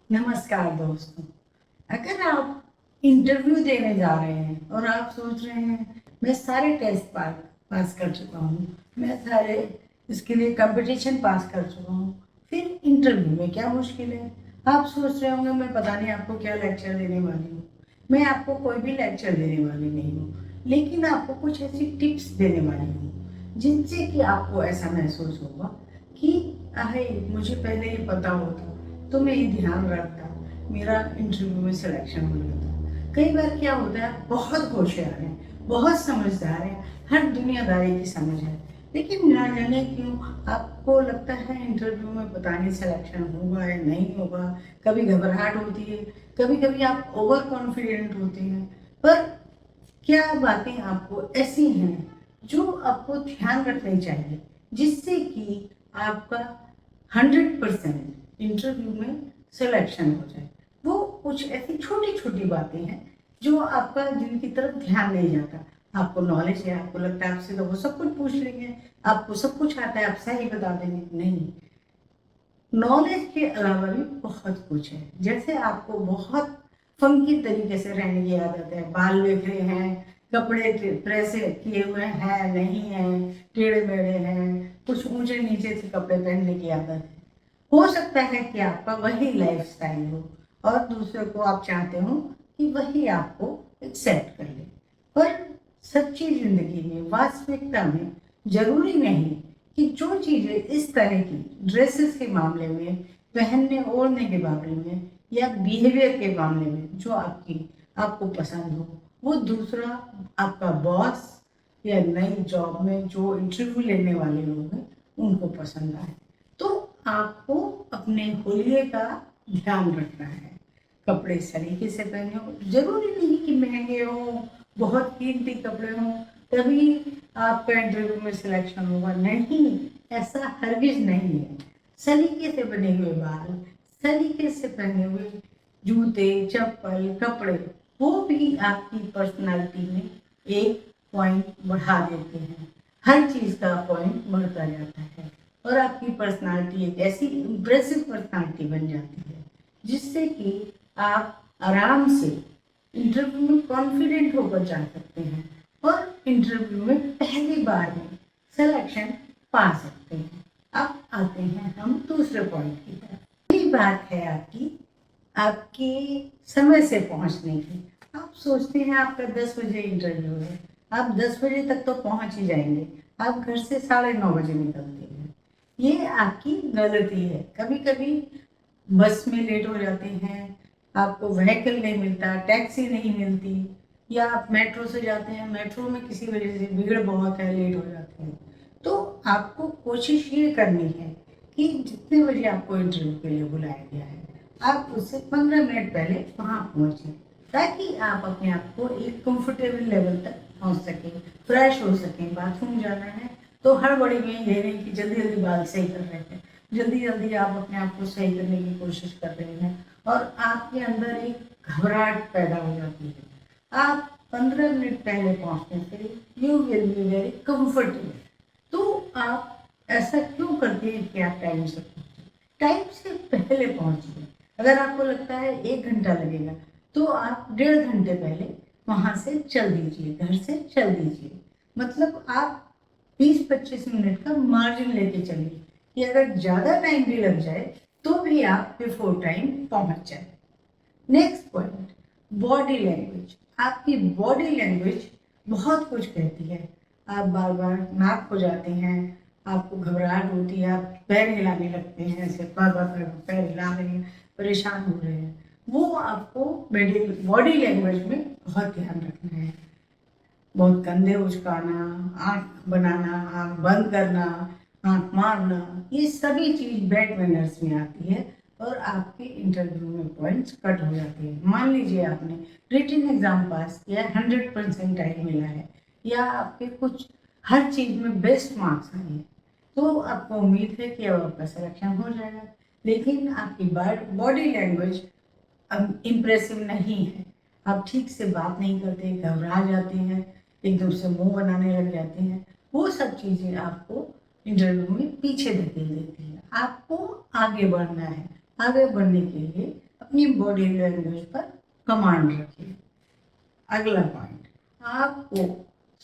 नमस्कार दोस्तों। अगर आप इंटरव्यू देने जा रहे हैं और आप सोच रहे हैं मैं सारे टेस्ट पास कर चुका हूँ, मैं सारे इसके लिए कंपटीशन पास कर चुका हूँ, फिर इंटरव्यू में क्या मुश्किल है। आप सोच रहे होंगे मैं पता नहीं आपको क्या लेक्चर देने वाली हूँ। मैं आपको कोई भी लेक्चर देने वाली नहीं हूँ, लेकिन आपको कुछ ऐसी टिप्स देने वाली हूँ जिनसे कि आपको ऐसा महसूस होगा कि अरे मुझे पहले ये पता होता तो मैं ये ध्यान रखता, मेरा इंटरव्यू में सिलेक्शन हो जाता। कई बार क्या होता है, आप बहुत होशियार हैं, बहुत समझदार हैं, हर दुनियादारी की समझ है, लेकिन ना जाने क्यों आपको लगता है इंटरव्यू में पता नहीं सिलेक्शन होगा या नहीं होगा। कभी घबराहट होती है, कभी कभी आप ओवर कॉन्फिडेंट होते हैं। पर क्या बातें आपको ऐसी हैं जो आपको ध्यान रखनी चाहिए, जिससे कि आपका 100% इंटरव्यू में सिलेक्शन हो जाए। वो कुछ ऐसी छोटी छोटी बातें हैं जो आपका जिनकी तरफ ध्यान नहीं जाता। आपको नॉलेज है, आपको लगता है आपसे तो वो सब कुछ पूछ लेंगे, आपको सब कुछ आता है, आप सही बता देंगे। नहीं, नॉलेज के अलावा भी बहुत कुछ है। जैसे आपको बहुत फंकी तरीके से रहने की आदत है, बाल बिखरे हैं, कपड़े प्रेस किए हुए हैं नहीं है, टेढ़े मेढ़े हैं, कुछ ऊंचे नीचे से कपड़े पहनने की आदत है। हो सकता है कि आपका वही लाइफ स्टाइल हो और दूसरे को आप चाहते हो कि वही आपको एक्सेप्ट कर ले। पर सच्ची जिंदगी में, वास्तविकता में जरूरी नहीं कि जो चीजें इस तरह की ड्रेसेस के मामले में, पहनने ओढ़ने के मामले में या बिहेवियर के मामले में जो आपको पसंद हो, वो दूसरा आपका बॉस या नई जॉब में जो इंटरव्यू लेने वाले लोग हैं उनको पसंद आए। तो आपको अपने हुलिये का ध्यान रखना है। कपड़े सलीके से पहने हो, जरूरी नहीं कि महंगे हो, बहुत कीमती कपड़े हो तभी आपका इंटरव्यू में सिलेक्शन होगा। नहीं, ऐसा हरगिज नहीं है। सलीके से बने हुए बाल, सलीके से पहने हुए जूते, चप्पल, कपड़े, वो भी आपकी पर्सनालिटी में एक पॉइंट बढ़ा देते हैं। हर चीज का पॉइंट बढ़ता जाता है और आपकी पर्सनालिटी एक ऐसी इम्प्रेसिव पर्सनालिटी बन जाती है जिससे कि आप आराम से इंटरव्यू में कॉन्फिडेंट होकर जा सकते हैं और इंटरव्यू में पहली बार में सिलेक्शन पा सकते हैं। अब आते हैं हम दूसरे पॉइंट की तरफ। यही बात है आपकी आपके समय से पहुंचने की। आप सोचते हैं आपका 10 बजे इंटरव्यू है, आप 10 बजे तक तो पहुंच ही जाएंगे, आप घर से 9:30 बजे निकलते हैं। ये आपकी गलती है। कभी कभी बस में लेट हो जाते हैं, आपको व्हीकल नहीं मिलता, टैक्सी नहीं मिलती, या आप मेट्रो से जाते हैं, मेट्रो में किसी वजह से भीड़ बहुत है, लेट हो जाते हैं। तो आपको कोशिश ये करनी है कि जितने बजे आपको इंटरव्यू के लिए बुलाया गया है आप उससे 15 मिनट पहले वहाँ पहुँचे, ताकि आप अपने आप को एक कंफर्टेबल लेवल तक पहुँच सकें, फ्रेश हो सकें। बाथरूम जाना है तो हड़बड़ी में ये नहीं कि जल्दी जल्दी बाल सही कर रहे हैं, जल्दी जल्दी आप अपने आप को सही करने की कोशिश कर रहे हैं और आपके अंदर एक घबराहट पैदा हो जाती है। आप 15 मिनट पहले पहुंचने से you will be very comfortable. तो आप ऐसा क्यों करते हैं कि आप टाइम से पहुंचे, टाइम से पहले पहुंचिए। अगर आपको लगता है 1 घंटा लगेगा तो आप 1.5 घंटे पहले वहां से चल दीजिए, घर से चल दीजिए। मतलब आप 20-25 मिनट का मार्जिन लेके चलिए कि अगर ज़्यादा टाइम भी लग जाए तो भी आप बिफोर टाइम पहुंच जाए। Next point, body language. आपकी बॉडी लैंग्वेज बहुत कुछ कहती है। आप बार बार नाक हो जाते हैं, आपको घबराहट होती है, आप पैर हिलाने लगते हैं, ऐसे बार बार पैर हिला रहे हैं, परेशान हो रहे हैं। वो आपको बॉडी लैंग्वेज में बहुत ध्यान रखना है। बहुत कंधे उचकाना, आंख बनाना, आंख बंद करना, आंख मारना, ये सभी चीज बैड मैनर्स में आती है और आपके इंटरव्यू में पॉइंट्स कट हो जाते हैं। मान लीजिए आपने रिटन एग्जाम पास किया, 100% मिला है या आपके कुछ हर चीज में बेस्ट मार्क्स आए हैं, तो आपको उम्मीद है कि अब आपका सिलेक्शन हो जाएगा। लेकिन आपकी बॉडी लैंग्वेज इम्प्रेसिव नहीं है, आप ठीक से बात नहीं करते, घबरा जाते हैं, एकदम से मुंह बनाने लग जाते हैं। वो सब चीज़ें आपको इंटरव्यू में पीछे धकेल देती है। आपको आगे बढ़ना है। आगे बढ़ने के लिए अपनी बॉडी लैंग्वेज पर कमांड रखिए। अगला पॉइंट, आपको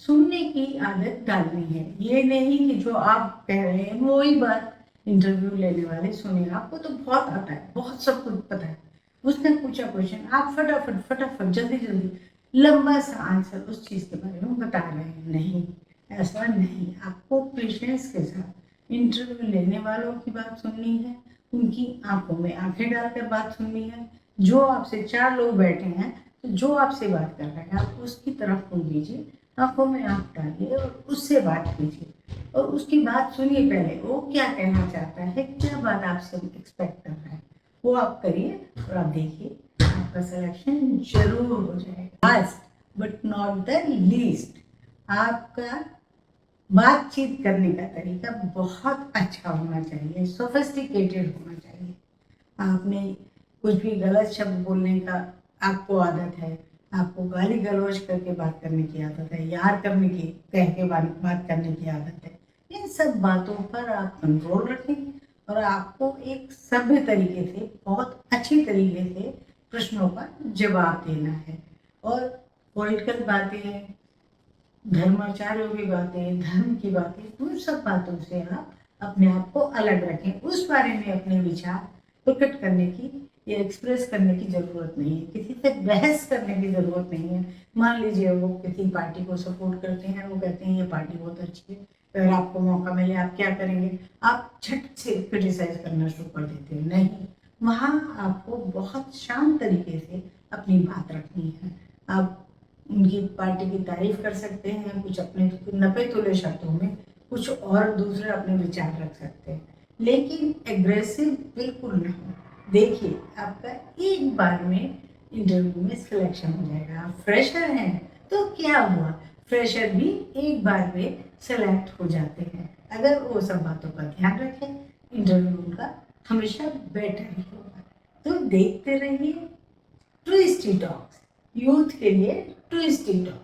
सुनने की आदत डालनी है। ये नहीं कि जो आप कह रहे हैं वो ही बात इंटरव्यू लेने वाले सुने। आपको तो बहुत आता है, बहुत सब कुछ पता है। उसने पूछा क्वेश्चन, आप फटाफट फटाफट जल्दी जल्दी लंबा सा आंसर उस चीज़ के बारे में बता रहे हैं। नहीं, ऐसा नहीं। आपको पेशेंस के साथ इंटरव्यू लेने वालों की बात सुननी है, उनकी आंखों में आंखें डालकर बात सुननी है। जो आपसे 4 लोग बैठे हैं, तो जो आपसे बात कर रहे हैं आप उसकी तरफ मुंह कीजिए, आंखों में आंख डालिए और उससे बात कीजिए और उसकी बात सुनिए। पहले वो क्या कहना चाहता है, क्या बात आपसे एक्सपेक्ट कर रहा है, वो आप करिए और आप देखिए आपका सिलेक्शन जरूर हो जाएगा। Last but not the least, आपका बातचीत करने का तरीका बहुत अच्छा होना चाहिए, सोफिस्टिकेटेड होना चाहिए। आपने कुछ भी गलत शब्द बोलने का आपको आदत है, आपको गाली गलौज करके बात करने की आदत है, यार करने की कह के बात करने की आदत है, इन सब बातों पर आप कंट्रोल रखें और आपको एक सभ्य तरीके से, बहुत अच्छी तरीके से प्रश्नों का जवाब देना है। और पॉलिटिकल बातें, धर्माचार्यों की बातें, धर्म की बातें, उन सब बातों से आप अपने आप को अलग रखें। उस बारे में अपने विचार प्रकट करने की या एक्सप्रेस करने की ज़रूरत नहीं है, किसी से बहस करने की ज़रूरत नहीं है। मान लीजिए वो किसी पार्टी को सपोर्ट करते हैं, वो कहते हैं ये पार्टी बहुत अच्छी है, अगर आपको मौका मिले आप क्या करेंगे, आप झट से क्रिटिसाइज करना शुरू कर देते हैं। नहीं, वहाँ आपको बहुत शांत तरीके से अपनी बात रखनी है। आप उनकी पार्टी की तारीफ कर सकते हैं, कुछ अपने नपे तुले शब्दों में कुछ और दूसरे अपने विचार रख सकते हैं, लेकिन एग्रेसिव बिल्कुल ना हो। देखिए आपका एक बार में इंटरव्यू में सिलेक्शन हो जाएगा। आप फ्रेशर हैं तो क्या हुआ, फ्रेशर भी एक बार में सेलेक्ट हो जाते हैं। अगर वो सब बातों का ध्यान रखें, इंटरव्यू उनका हमेशा बेटर ही होगा। तो देखते रहिए ट्विस्टी टॉक्स, यूथ के लिए ट्विस्टी टॉक्स।